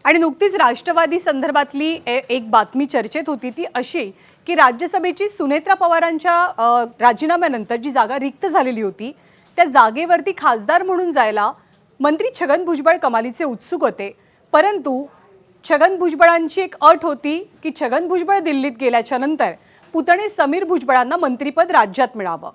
आणि नुकतीच राष्ट्रवादी संदर्भातली एक बातमी चर्चेत होती ती अशी की राज्यसभेची सुनेत्रा पवारांच्या राजीनाम्यानंतर जी जागा रिक्त झालेली होती त्या जागेवरती खासदार म्हणून जायला मंत्री छगन भुजबळ कमालीचे उत्सुक होते। परंतु छगन भुजबळांची एक अट होती की छगन भुजबळ दिल्लीत गेल्याच्या नंतर पुतणे समीर भुजबळांना मंत्रिपद राज्यात मिळावं।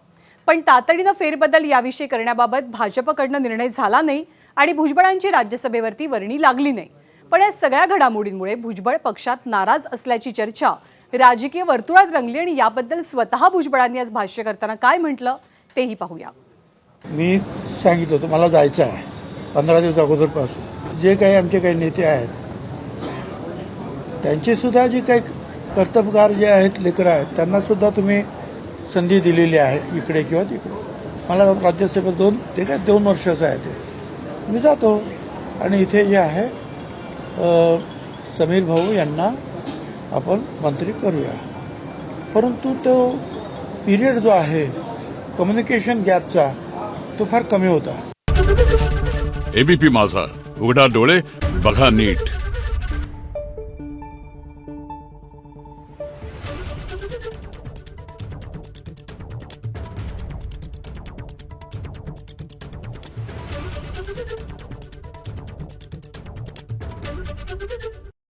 पण तातडीनं फेरबदल याविषयी करण्याबाबत भाजपकडनं निर्णय झाला नाही आणि भुजबळांची राज्यसभेवरती वर्णी लागली नाही। पण या सगळ्या घडामोडींमुळे भुजबळ पक्षात नाराज असल्याची चर्चा राजकीय वर्तुळात रंगली आणि याबद्दल स्वतः भुजबळांनी आज भाष्य करताना काय म्हटलं तेही पाहूया। मी सांगितलं होतं मला जायचं आहे 15 दिवस अगोदरपासून। जे काही आमचे काही नेते आहेत त्यांचे सुद्धा जे काही कर्तबगार जे आहेत लेकरं आहेत त्यांना सुद्धा तुम्ही संधी दिलेली आहे इकडे किंवा तिकडे। मला राज्यसभेत ते काय 2 वर्षाचं आहे ते मी जातो आणि इथे जे आहे समीर भाऊ यांना आपण मंत्री करूया। परंतु तो पिरियड जो आहे कम्युनिकेशन गॅपचा तो फार कमी होता। एबीपी माझा, उघडा डोळे बघा नीट।